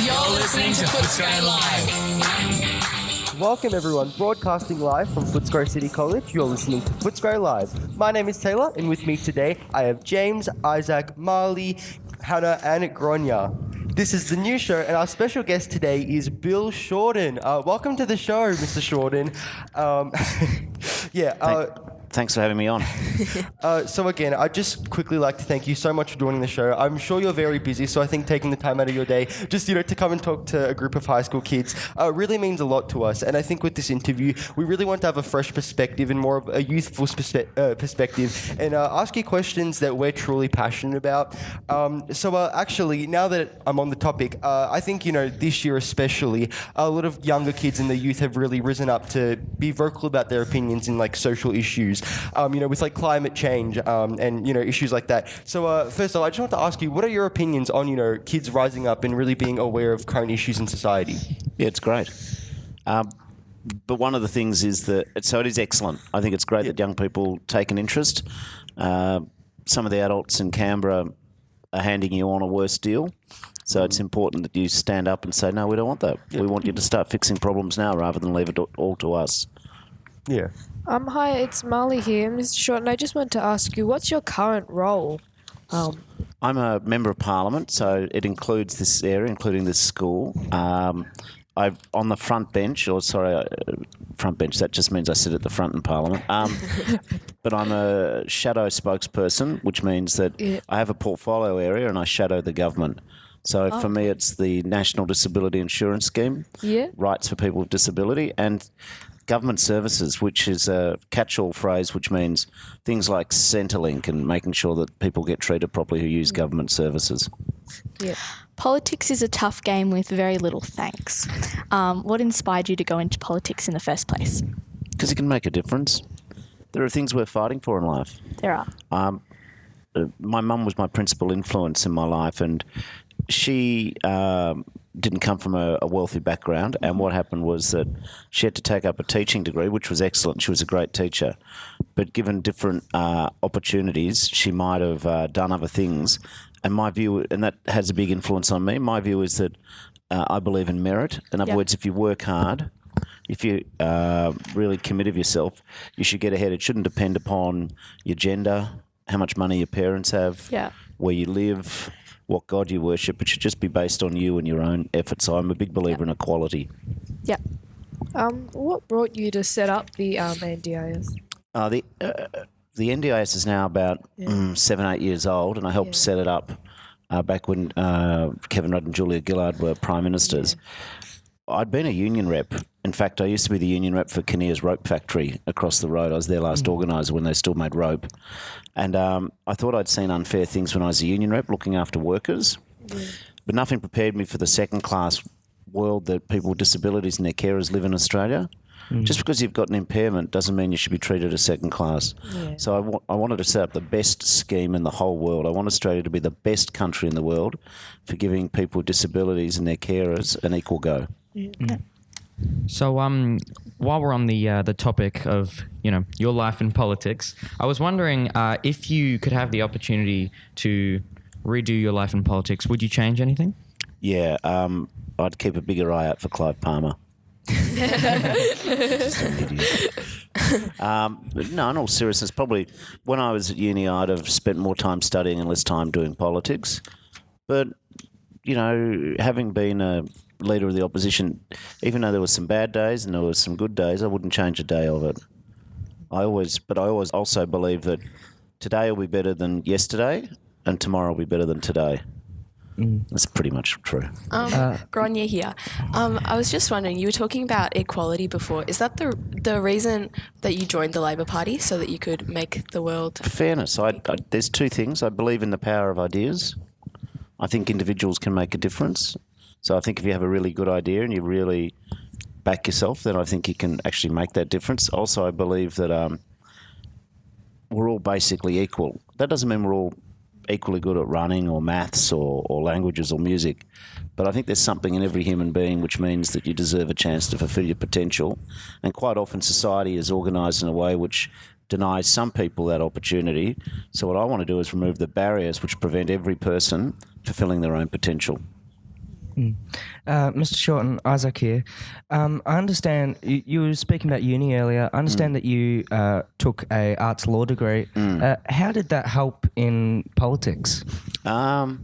You're listening to Footscray Live. Welcome everyone, broadcasting live from Footscray City College. You're listening to Footscray Live. My name is Taylor, and with me today I have James, Isaac, Marley, Hannah, and Gronya. This is the new show, and our special guest today is Bill Shorten. Welcome to the show, Mr. Shorten. Thanks for having me on. So again, I'd just quickly like to thank you so much for joining the show. I'm sure you're very busy, so I think taking the time out of your day just, to come and talk to a group of high school kids really means a lot to us. And I think with this interview, we really want to have a fresh perspective and more of a youthful perspective and ask you questions that we're truly passionate about. Actually, now that I'm on the topic, I think, this year especially, a lot of younger kids and the youth have really risen up to be vocal about their opinions in social issues. With climate change and issues like that. So first of all, I just want to ask you, what are your opinions on kids rising up and really being aware of current issues in society? Yeah, it's great. But one of the things is that it is excellent. I think it's great that young people take an interest. Some of the adults in Canberra are handing you on a worse deal. So it's important that you stand up and say, no, we don't want that. We want you to start fixing problems now rather than leave it all to us. Yeah. Hi, it's Marley here, Mr. Shorten. I just want to ask you, what's your current role? I'm a member of Parliament, so it includes this area, including this school. I'm on the front bench, front bench, that just means I sit at the front in Parliament. But I'm a shadow spokesperson, which means that I have a portfolio area and I shadow the government. So for me, it's the National Disability Insurance Scheme, rights for people with disability, and government services, which is a catch-all phrase, which means things like Centrelink and making sure that people get treated properly who use government services. Yeah. Politics is a tough game with very little thanks. What inspired you to go into politics in the first place? Because it can make a difference. There are things we're fighting for in life. There are. My mum was my principal influence in my life, and she didn't come from a wealthy background, and what happened was that she had to take up a teaching degree, which was excellent. She was a great teacher, but given different opportunities, she might have done other things. And my view, and that has a big influence on me, my view is that I believe in merit. In other words, if you work hard, if you really commit of yourself, you should get ahead. It shouldn't depend upon your gender, how much money your parents have, where you live, what God you worship. It should just be based on you and your own efforts. So I'm a big believer in equality. Yeah. What brought you to set up the NDIS? The NDIS is now about 7-8 years old, and I helped set it up back when Kevin Rudd and Julia Gillard were Prime Ministers. I'd been a union rep. In fact, I used to be the union rep for Kinnear's rope factory across the road. I was their last organiser when they still made rope. And I thought I'd seen unfair things when I was a union rep looking after workers. But nothing prepared me for the second-class world that people with disabilities and their carers live in Australia. Just because you've got an impairment doesn't mean you should be treated as second class. So I wanted to set up the best scheme in the whole world. I want Australia to be the best country in the world for giving people with disabilities and their carers an equal go. So while we're on the topic of your life in politics, I was wondering if you could have the opportunity to redo your life in politics, would you change anything? Yeah, I'd keep a bigger eye out for Clive Palmer. Just an idiot. No, in all seriousness, probably when I was at uni, I'd have spent more time studying and less time doing politics. But having been a leader of the opposition, even though there were some bad days and there were some good days, I wouldn't change a day of it. I always also believe that today will be better than yesterday and tomorrow will be better than today. That's pretty much true. Gronya here. I was just wondering, you were talking about equality before. Is that the reason that you joined the Labor Party, so that you could make the world... Fairness. There's two things. I believe in the power of ideas. I think individuals can make a difference. So I think if you have a really good idea and you really back yourself, then I think you can actually make that difference. Also, I believe that we're all basically equal. That doesn't mean we're all equally good at running or maths or languages or music. But I think there's something in every human being which means that you deserve a chance to fulfil your potential. And quite often society is organised in a way which denies some people that opportunity. So what I want to do is remove the barriers which prevent every person fulfilling their own potential. Mr. Shorten, Isaac here. I understand you were speaking about uni earlier. I understand that you took a arts law degree. How did that help in politics? Yeah,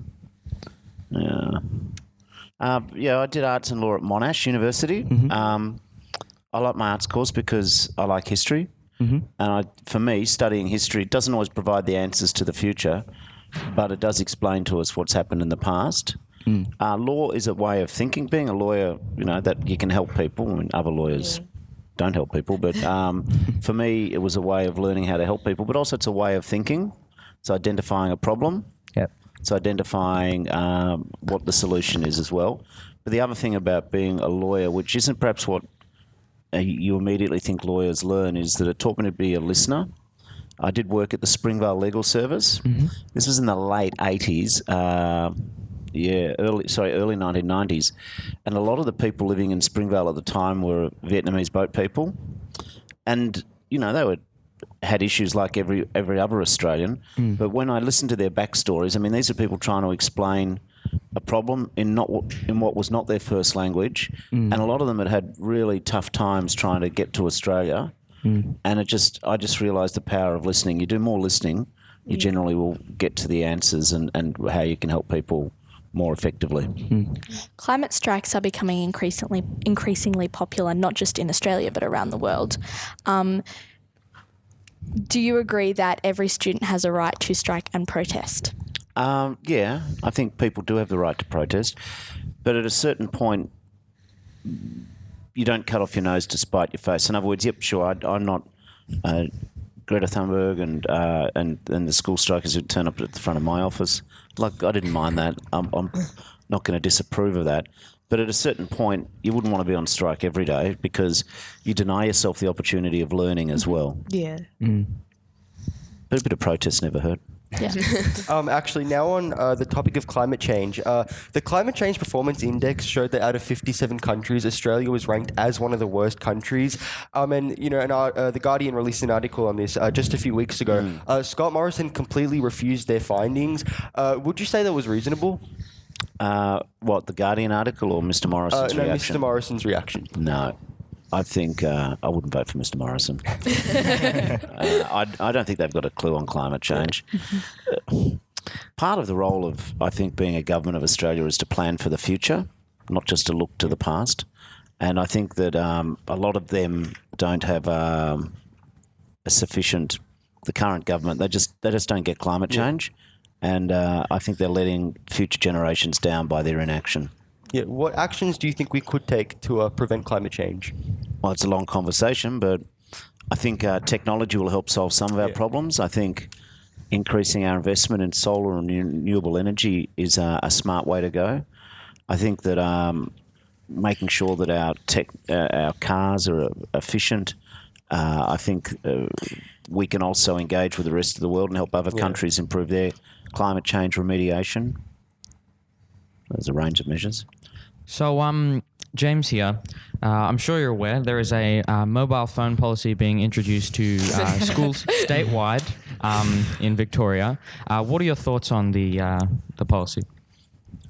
I did arts and law at Monash University. I like my arts course because I like history. And for me, studying history doesn't always provide the answers to the future, but it does explain to us what's happened in the past. Law is a way of thinking. Being a lawyer, that you can help people. I mean, other lawyers don't help people, but for me, it was a way of learning how to help people. But also, it's a way of thinking. It's identifying a problem. Yep. It's identifying what the solution is as well. But the other thing about being a lawyer, which isn't perhaps what you immediately think lawyers learn, is that it taught me to be a listener. I did work at the Springvale Legal Service. This was in the late 80s. Early 1990s. And a lot of the people living in Springvale at the time were Vietnamese boat people. And, they had issues like every other Australian. But when I listened to their backstories, I mean, these are people trying to explain a problem in what was not their first language. And a lot of them had really tough times trying to get to Australia. And I just realised the power of listening. You do more listening, you generally will get to the answers and how you can help people more effectively. Climate strikes are becoming increasingly popular, not just in Australia but around the world. Do you agree that every student has a right to strike and protest? Yeah, I think people do have the right to protest, but at a certain point, you don't cut off your nose to spite your face. In other words, yep, sure, I'm not Greta Thunberg and the school strikers who turn up at the front of my office. Like, I didn't mind that. I'm not going to disapprove of that. But at a certain point, you wouldn't want to be on strike every day because you deny yourself the opportunity of learning as well. Yeah. But a bit of protest never hurt. Yeah. Actually, now on the topic of climate change, the Climate Change Performance Index showed that out of 57 countries, Australia was ranked as one of the worst countries. The Guardian released an article on this just a few weeks ago. Scott Morrison completely refused their findings. Would you say that was reasonable? What, the Guardian article or Mr. Morrison's reaction? Mr. Morrison's reaction. No. I think I wouldn't vote for Mr. Morrison. I don't think they've got a clue on climate change. Part of the role of, I think, being a government of Australia is to plan for the future, not just to look to the past. And I think that a lot of them don't have a sufficient. The current government, they just don't get climate change, and I think they're letting future generations down by their inaction. Yeah. What actions do you think we could take to prevent climate change? Well, it's a long conversation, but I think technology will help solve some of our problems. I think increasing our investment in solar and renewable energy is a smart way to go. I think that making sure that our cars are efficient. I think we can also engage with the rest of the world and help other countries improve their climate change remediation. There's a range of measures. So, James here. I'm sure you're aware there is a mobile phone policy being introduced to schools statewide in Victoria. What are your thoughts on the policy?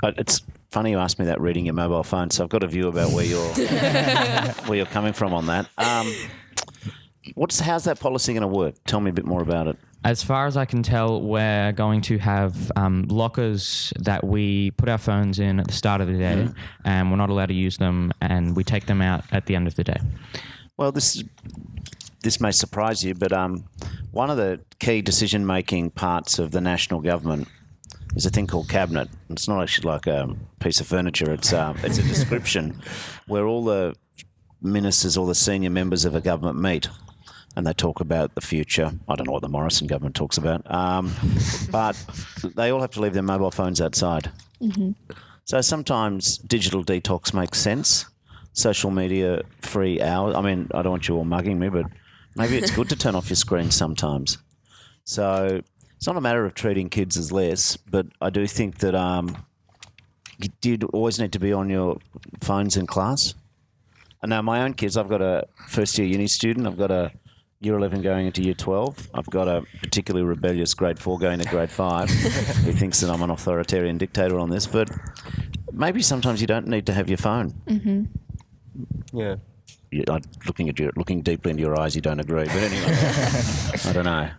It's funny you asked me that reading your mobile phone, so I've got a view about where you're coming from on that. How's that policy going to work? Tell me a bit more about it. As far as I can tell, we're going to have lockers that we put our phones in at the start of the day, and we're not allowed to use them, and we take them out at the end of the day. Well, this may surprise you, but one of the key decision-making parts of the national government is a thing called cabinet. It's not actually like a piece of furniture. It's a description where all the ministers, all the senior members of a government meet. And they talk about the future. I don't know what the Morrison government talks about. But they all have to leave their mobile phones outside. So sometimes digital detox makes sense. Social media free hours. I mean, I don't want you all mugging me, but maybe it's good to turn off your screen sometimes. So it's not a matter of treating kids as less, but I do think that you did always need to be on your phones in class. And now my own kids, I've got a first-year uni student. I've got a Year 11 going into Year 12. I've got a particularly rebellious Grade 4 going to Grade 5 who thinks that I'm an authoritarian dictator on this. But maybe sometimes you don't need to have your phone. Yeah. Looking deeply into your eyes, you don't agree. But anyway, I don't know.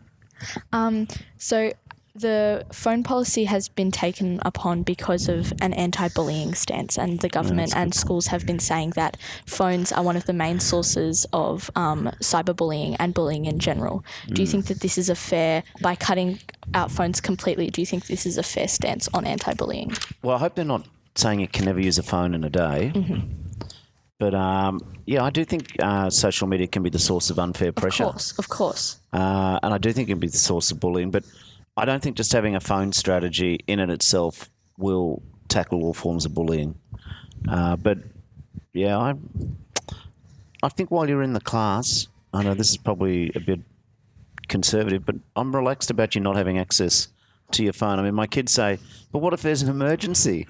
So the phone policy has been taken upon because of an anti-bullying stance, and the government and schools have been saying that phones are one of the main sources of cyberbullying and bullying in general. Do you think that this is by cutting out phones completely, do you think this is a fair stance on anti-bullying? Well, I hope they're not saying you can never use a phone in a day. But, I do think social media can be the source of unfair pressure. Of course. And I do think it can be the source of bullying. But I don't think just having a phone strategy in and itself will tackle all forms of bullying. I think while you're in the class, I know this is probably a bit conservative, but I'm relaxed about you not having access to your phone. I mean, my kids say, but what if there's an emergency?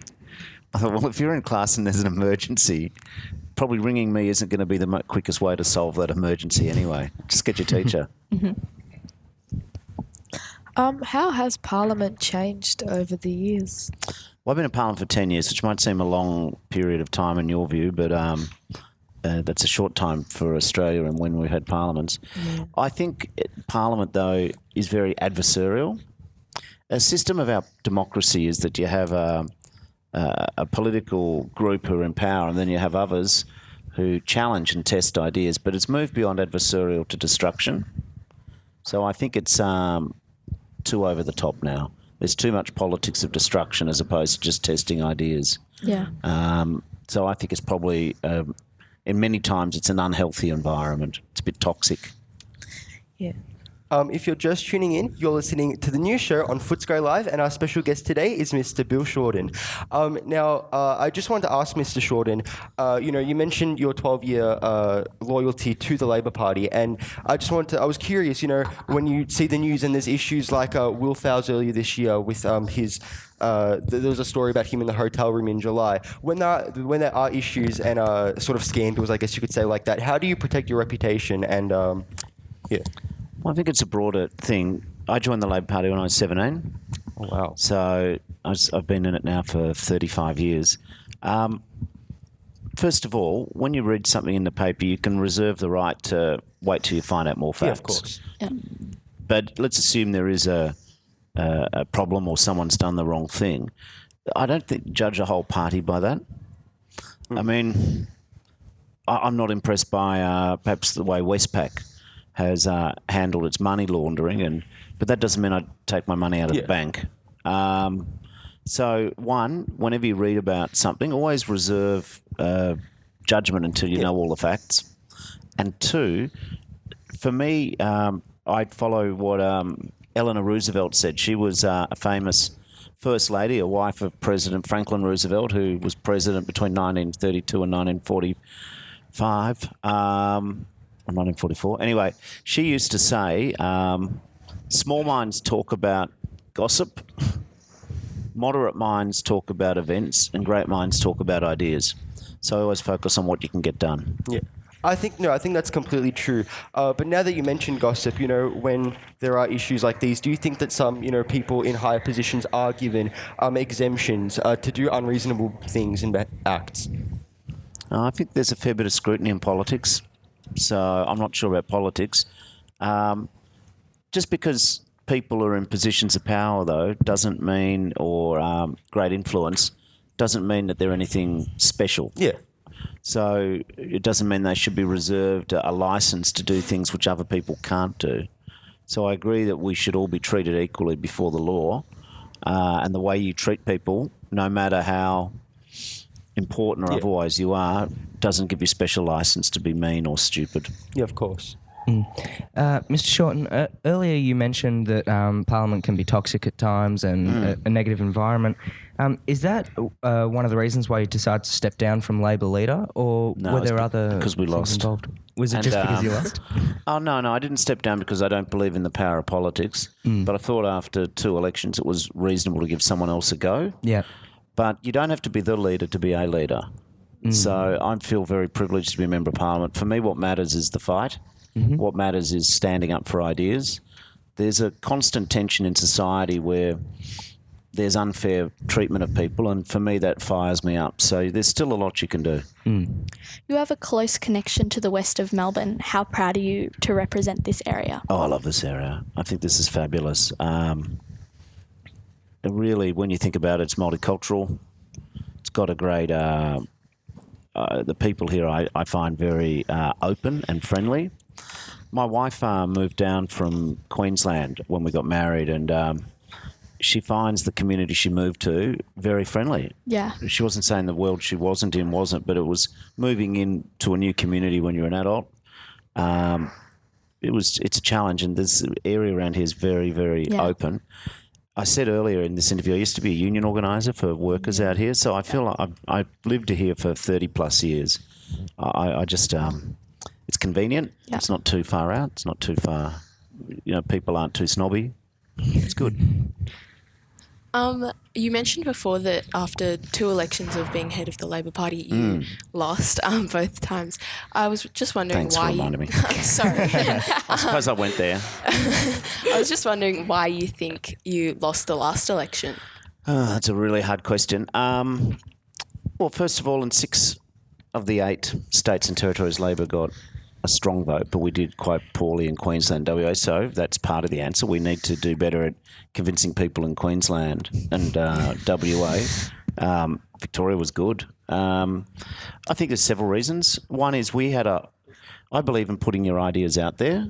I thought, well, if you're in class and there's an emergency, probably ringing me isn't going to be the quickest way to solve that emergency anyway. Just get your teacher. How has Parliament changed over the years? Well, I've been in Parliament for 10 years, which might seem a long period of time in your view, but that's a short time for Australia and when we've had parliaments. I think Parliament, though, is very adversarial. A system of our democracy is that you have a political group who are in power, and then you have others who challenge and test ideas, but it's moved beyond adversarial to destruction. So I think it's too over the top now. There's too much politics of destruction as opposed to just testing ideas. Yeah. So I think it's probably, in many times, it's an unhealthy environment. It's a bit toxic. Yeah. If you're just tuning in, you're listening to the new show on Footscray Live, and our special guest today is Mr. Bill Shorten. I just wanted to ask Mr. Shorten, you mentioned your 12-year loyalty to the Labor Party, and I was curious, when you see the news and there's issues like Will Fowles earlier this year with there was a story about him in the hotel room in July. When there are issues and sort of scandals, I guess you could say, like that, how do you protect your reputation and, Well, I think it's a broader thing. I joined the Labor Party when I was 17. Oh, wow. So I've been in it now for 35 years. First of all, when you read something in the paper, you can reserve the right to wait till you find out more facts. Yeah, of course. Yeah. But let's assume there is a problem or someone's done the wrong thing. I don't think judge a whole party by that. I mean, I'm not impressed by perhaps the way Westpac has handled its money laundering, but that doesn't mean I take my money out of the bank. So, whenever you read about something, always reserve judgment until you know all the facts. And two, for me, I'd follow what Eleanor Roosevelt said. She was a famous First Lady, a wife of President Franklin Roosevelt, who was president between 1932 and 1945. 1944. Anyway, she used to say, small minds talk about gossip, moderate minds talk about events, and great minds talk about ideas. So I always focus on what you can get done. Yeah. I think that's completely true. But now that you mentioned gossip, when there are issues like these, do you think that some, people in higher positions are given exemptions to do unreasonable things and acts? I think there's a fair bit of scrutiny in politics. So I'm not sure about politics. Just because people are in positions of power, though, doesn't mean, or great influence, doesn't mean that they're anything special. Yeah. So it doesn't mean they should be reserved a license to do things which other people can't do. So I agree that we should all be treated equally before the law. And the way you treat people, no matter how important or otherwise you are, doesn't give you special license to be mean or stupid. Yeah, of course. Mr. Shorten, earlier you mentioned that Parliament can be toxic at times and a negative environment. Is that one of the reasons why you decided to step down from Labor leader, or No, were it's there other because we things lost. involved? Was it just because you lost? Oh, no, I didn't step down because I don't believe in the power of politics. But I thought after 2 elections it was reasonable to give someone else a go. Yeah. But you don't have to be the leader to be a leader. So I feel very privileged to be a member of Parliament. For me, what matters is the fight. What matters is standing up for ideas. There's a constant tension in society where there's unfair treatment of people, and for me that fires me up. So there's still a lot you can do. You have a close connection to the west of Melbourne. How proud are you to represent this area? Oh, I love this area. I think this is fabulous. Really, when you think about it, it's multicultural. It's got a great... the people here I find very open and friendly. My wife moved down from Queensland when we got married, and she finds the community she moved to very friendly. Yeah. She wasn't saying the world she wasn't in wasn't, but it was moving into a new community when you're an adult. It's a challenge, and this area around here is very, very open. I said earlier in this interview, I used to be a union organiser for workers out here, so I feel like I've lived here for 30 plus years. I just, it's convenient. Yeah. It's not too far out. It's not too far. People aren't too snobby. It's good. You mentioned before that after 2 elections of being head of the Labor Party, you lost both times. I was just wondering Thanks why. for reminding me. I'm sorry. I suppose I went there. I was just wondering why you think you lost the last election. That's a really hard question. Well, first of all, in 6 of the 8 states and territories, Labor got a strong vote, but we did quite poorly in Queensland and WA, so that's part of the answer. We need to do better at convincing people in Queensland and WA. Victoria was good. I think there's several reasons. One is I believe in putting your ideas out there,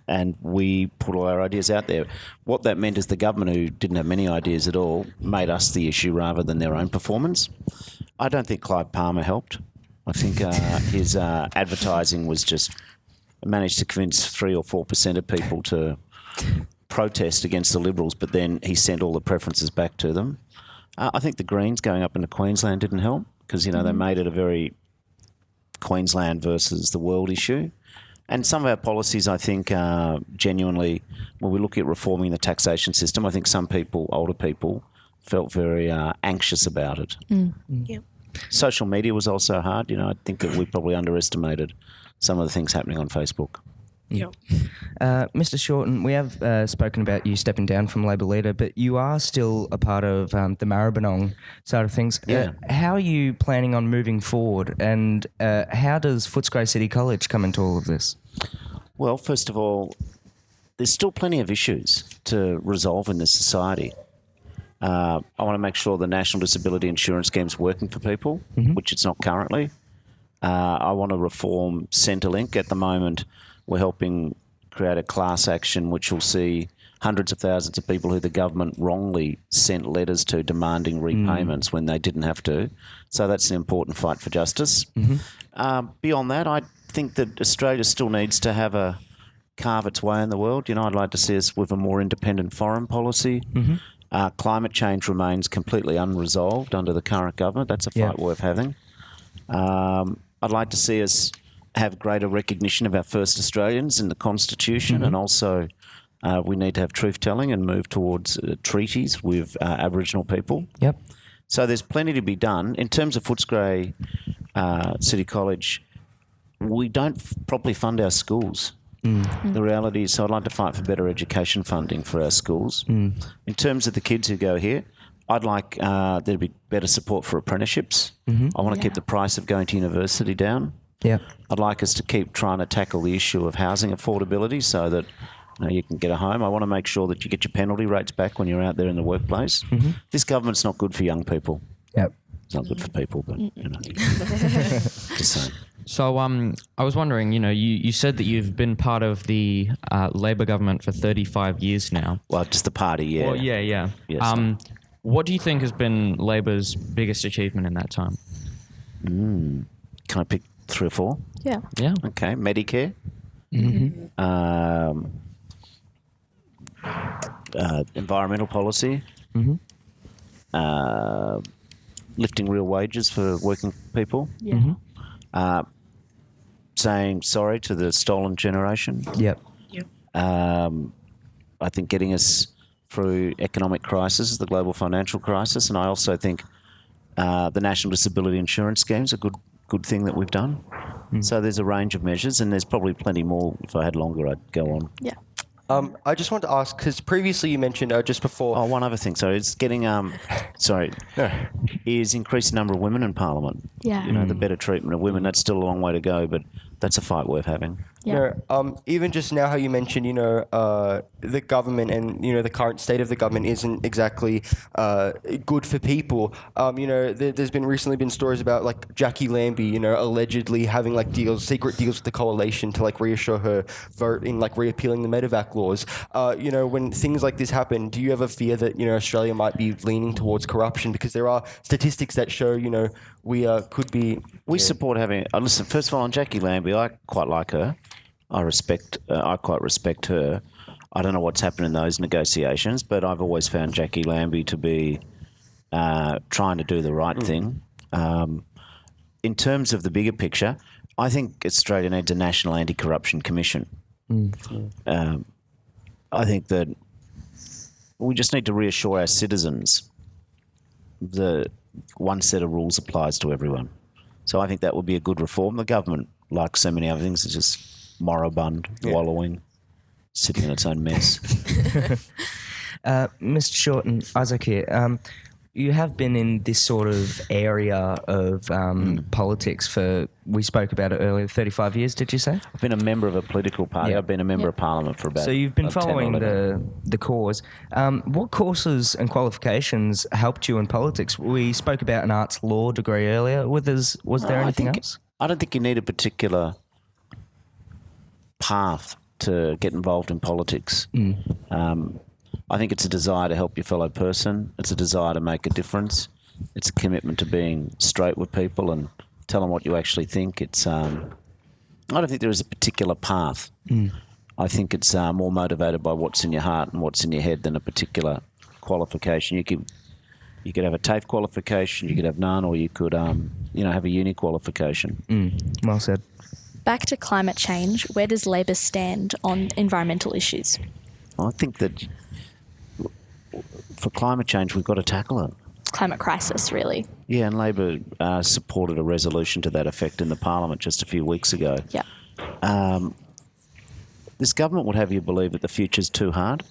and we put all our ideas out there. What that meant is the government, who didn't have many ideas at all, made us the issue rather than their own performance. I don't think Clive Palmer helped. I think his advertising was just managed to convince 3 or 4% of people to protest against the Liberals, but then he sent all the preferences back to them. I think the Greens going up into Queensland didn't help because, they made it a very Queensland versus the world issue. And some of our policies, I think, genuinely, when we look at reforming the taxation system, I think some people, older people, felt very anxious about it. Yeah. Social media was also hard. I think that we probably underestimated some of the things happening on Facebook. Yep. Mr. Shorten, we have spoken about you stepping down from Labor leader, but you are still a part of the Maribyrnong side of things. Yeah. How are you planning on moving forward, and how does Footscray City College come into all of this? Well, first of all, there's still plenty of issues to resolve in this society. I want to make sure the National Disability Insurance Scheme is working for people, which it's not currently. I want to reform Centrelink. At the moment, we're helping create a class action which will see hundreds of thousands of people who the government wrongly sent letters to demanding repayments when they didn't have to. So that's an important fight for justice. Beyond that, I think that Australia still needs to carve its way in the world. I'd like to see us with a more independent foreign policy. Climate change remains completely unresolved under the current government. That's a fight worth having. I'd like to see us have greater recognition of our first Australians in the Constitution, and also we need to have truth-telling and move towards treaties with Aboriginal people. Yep. So there's plenty to be done. In terms of Footscray City College, we don't properly fund our schools. The reality is, so I'd like to fight for better education funding for our schools. In terms of the kids who go here, I'd like there to be better support for apprenticeships. I want to keep the price of going to university down. Yeah. I'd like us to keep trying to tackle the issue of housing affordability so that you can get a home. I want to make sure that you get your penalty rates back when you're out there in the workplace. This government's not good for young people. Yep. It's not good for people, but just saying. So I was wondering, you said that you've been part of the Labor government for 35 years now. Well, just the party, yeah. Well, yeah. Yes. What do you think has been Labor's biggest achievement in that time? Can I pick 3 or 4? Yeah. Yeah. Okay, Medicare. Environmental policy. Lifting real wages for working people. Yeah. Saying sorry to the stolen generation. Yep. I think getting us through economic crisis, the global financial crisis, and I also think the National Disability Insurance Scheme is a good thing that we've done. So there's a range of measures, and there's probably plenty more. If I had longer, I'd go on. Yeah. I just want to ask, because previously you mentioned just before. Oh, one other thing. Sorry, it's getting is increasing number of women in Parliament. Yeah. You know, the better treatment of women. That's still a long way to go, but that's a fight worth having. Yeah. Even just now how you mentioned, the government and, the current state of the government isn't exactly good for people. There's recently been stories about like Jackie Lambie, allegedly having like secret deals with the coalition to like reassure her vote in like reappealing the Medevac laws. When things like this happen, do you ever fear that, Australia might be leaning towards corruption? Because there are statistics that show, we could be... We support having... listen, first of all, on Jackie Lambie, I quite like her. I quite respect her. I don't know what's happened in those negotiations, but I've always found Jackie Lambie to be trying to do the right thing. In terms of the bigger picture, I think Australia needs a national anti-corruption commission. I think that we just need to reassure our citizens that one set of rules applies to everyone. So I think that would be a good reform. The government, like so many other things, is just moribund, wallowing, sitting in its own mess. Mr. Shorten, Isaac here. You have been in this sort of area of politics for, we spoke about it earlier, 35 years, did you say? I've been a member of a political party. Yeah. I've been a member of Parliament for about So you've been 10 or following 11. the cause. What courses and qualifications helped you in politics? We spoke about an arts law degree earlier. Was there anything else? I don't think you need a particular path to get involved in politics. I think it's a desire to help your fellow person. It's a desire to make a difference. It's a commitment to being straight with people and tell them what you actually think. It's I don't think there is a particular path. I think it's more motivated by what's in your heart and what's in your head than a particular qualification. You could have a TAFE qualification, you could have none, or you could have a uni qualification. Well said. Back to climate change, where does Labor stand on environmental issues? I think that for climate change, we've got to tackle it. Climate crisis, really. Yeah, and Labor supported a resolution to that effect in the Parliament just a few weeks ago. Yeah. This government would have you believe that the future's too hard,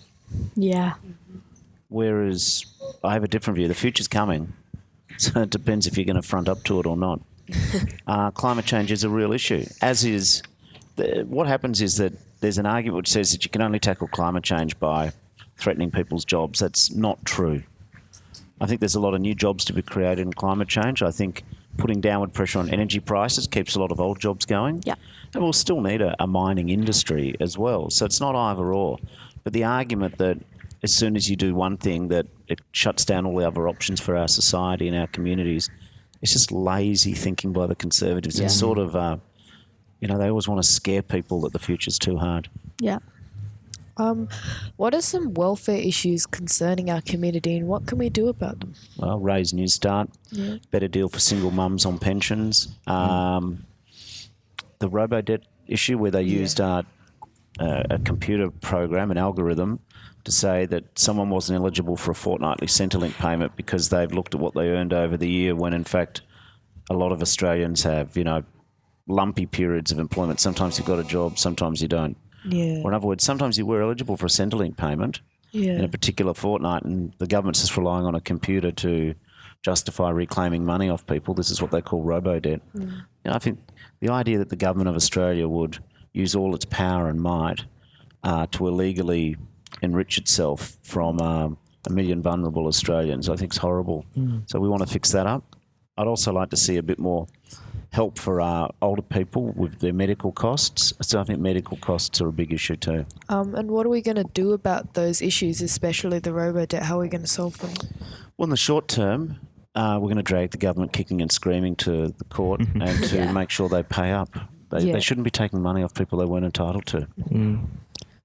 Yeah. whereas I have a different view. The future's coming, so it depends if you're going to front up to it or not. Climate change is a real issue, as is... what happens is that there's an argument which says that you can only tackle climate change by threatening people's jobs. That's not true. I think there's a lot of new jobs to be created in climate change. I think putting downward pressure on energy prices keeps a lot of old jobs going. Yeah. And we'll still need a mining industry as well. So it's not either or. But the argument that as soon as you do one thing that it shuts down all the other options for our society and our communities, it's just lazy thinking by the Conservatives. It's sort of, they always want to scare people that the future's too hard. Yeah. What are some welfare issues concerning our community and what can we do about them? Well, raise New Start, better deal for single mums on pensions. The robo-debt issue where they used a computer program, an algorithm, to say that someone wasn't eligible for a fortnightly Centrelink payment because they've looked at what they earned over the year when, in fact, a lot of Australians have, lumpy periods of employment. Sometimes you've got a job, sometimes you don't. Yeah. Or in other words, sometimes you were eligible for a Centrelink payment in a particular fortnight and the government's just relying on a computer to justify reclaiming money off people. This is what they call robo-debt. I think the idea that the government of Australia would use all its power and might to illegally enrich itself from a million vulnerable Australians, I think is horrible. So we want to fix that up. I'd also like to see a bit more help for older people with their medical costs. So I think medical costs are a big issue too. And what are we going to do about those issues, especially the robo-debt? How are we going to solve them? Well, in the short term, we're going to drag the government kicking and screaming to the court and to make sure they pay up. They shouldn't be taking money off people they weren't entitled to.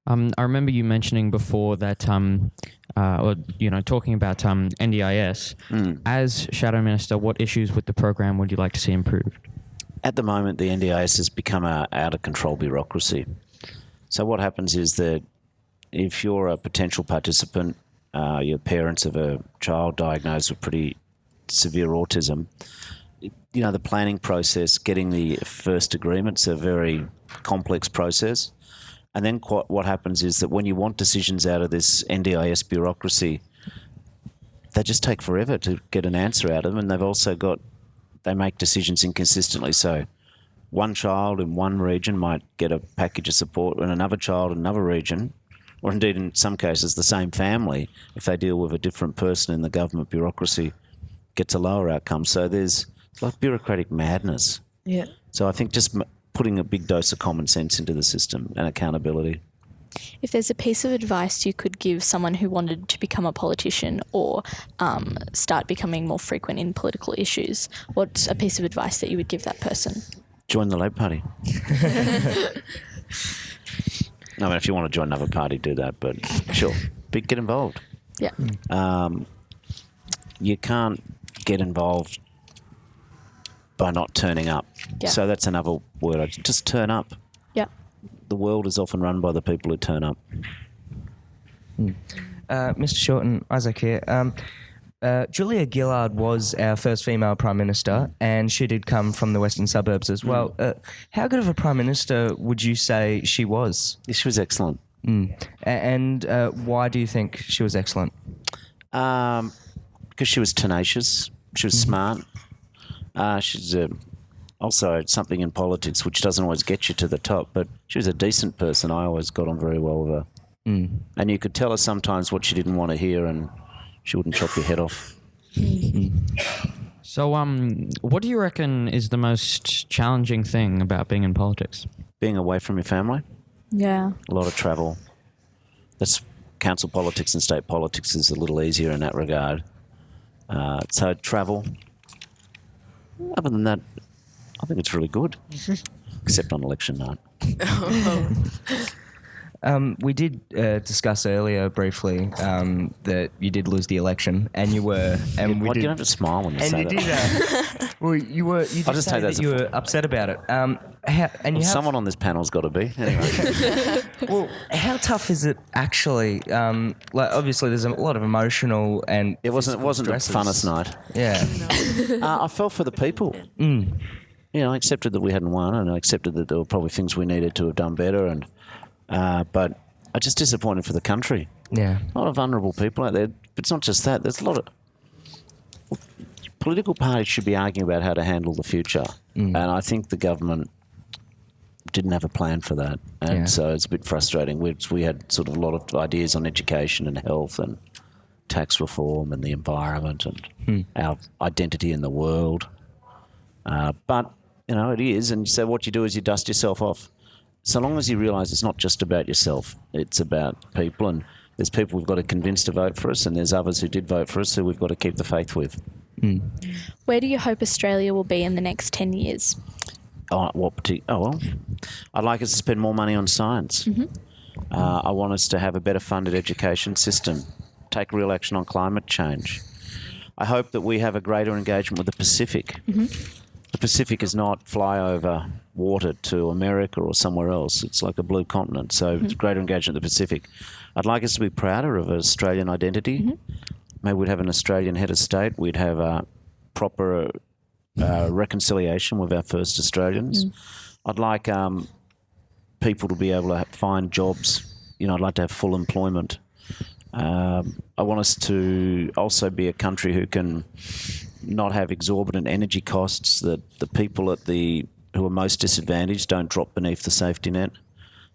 I remember you mentioning before that, talking about NDIS. As Shadow Minister, what issues with the program would you like to see improved? At the moment, the NDIS has become an out-of-control bureaucracy. So what happens is that if you're a potential participant, you're parents of a child diagnosed with pretty severe autism, the planning process, getting the first agreement's a very complex process. And then what happens is that when you want decisions out of this NDIS bureaucracy, they just take forever to get an answer out of them, and they make decisions inconsistently. So one child in one region might get a package of support, and another child in another region, or indeed in some cases the same family, if they deal with a different person in the government bureaucracy, gets a lower outcome. So there's like bureaucratic madness. Yeah. So I think just putting a big dose of common sense into the system and accountability. If there's a piece of advice you could give someone who wanted to become a politician or start becoming more frequent in political issues, what's a piece of advice that you would give that person? Join the Labor Party. No, I mean, if you want to join another party, do that, but sure, get involved. Yeah. You can't get involved by not turning up. Yeah. So that's another word. Just turn up. Yeah. The world is often run by the people who turn up. Mr. Shorten, Isaac here. Julia Gillard was our first female Prime Minister, and she did come from the western suburbs as well. How good of a Prime Minister would you say she was? She was excellent. And why do you think she was excellent? Because she was tenacious. She was smart. She's also something in politics which doesn't always get you to the top, but she was a decent person. I always got on very well with her. And you could tell her sometimes what she didn't want to hear, and she wouldn't chop your head off. So, what do you reckon is the most challenging thing about being in politics? Being away from your family. Yeah. A lot of travel. That's council politics and state politics is a little easier in that regard. So travel. Other than that, I think it's really good, except on election night. We did discuss earlier briefly that you did lose the election, and you were, and we Why do did. you have to smile when you And say you that? did. Well, you were. You did I'll just say take that as that a you were upset about it. And you have. Someone on this panel's got to be. Anyway. Well, how tough is it actually? Like obviously, there's a lot of emotional and. It wasn't the stresses. funnest night. Yeah. I felt for the people. You know, I accepted that we hadn't won, and I accepted that there were probably things we needed to have done better, and but I'm just disappointed for the country. Yeah. A lot of vulnerable people out there, but it's not just that. There's a lot of political parties should be arguing about how to handle the future, and I think the government didn't have a plan for that, and so it's a bit frustrating. We had sort of a lot of ideas on education and health and tax reform and the environment and our identity in the world, but you know it is. And so what you do is you dust yourself off. So long as you realise it's not just about yourself, it's about people, and there's people we've got to convince to vote for us, and there's others who did vote for us who we've got to keep the faith with. Where do you hope Australia will be in the next 10 years? Well, I'd like us to spend more money on science. I want us to have a better funded education system, take real action on climate change. I hope that we have a greater engagement with the Pacific. The Pacific is not flyover water to America or somewhere else. It's like a blue continent, so it's greater engagement with the Pacific. I'd like us to be prouder of Australian identity. Maybe we'd have an Australian head of state. We'd have a proper reconciliation with our first Australians. I'd like people to be able to find jobs. You know, I'd like to have full employment. I want us to also be a country who can not have exorbitant energy costs, that the people who are most disadvantaged don't drop beneath the safety net.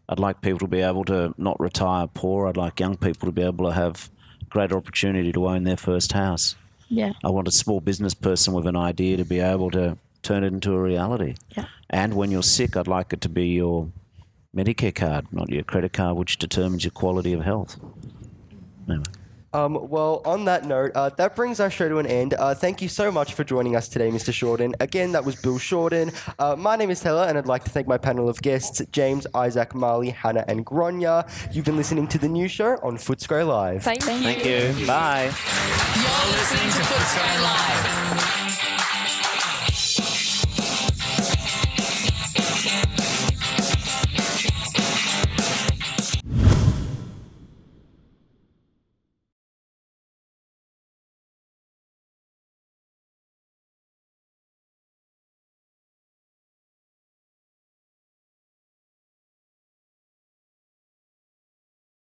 I'd like people to be able to not retire poor. I'd like young people to be able to have greater opportunity to own their first house. Yeah. I want a small business person with an idea to be able to turn it into a reality. Yeah. And when you're sick, I'd like it to be your Medicare card, not your credit card, which determines your quality of health. Anyway. Well, on that note, that brings our show to an end. Thank you so much for joining us today, Mr. Shorten. Again, that was Bill Shorten. My name is Taylor, and I'd like to thank my panel of guests, James, Isaac, Marley, Hannah, and Gronya. You've been listening to the news show on Footscray Live. Thank you. Thank you. Bye. You're listening to Footscray Live.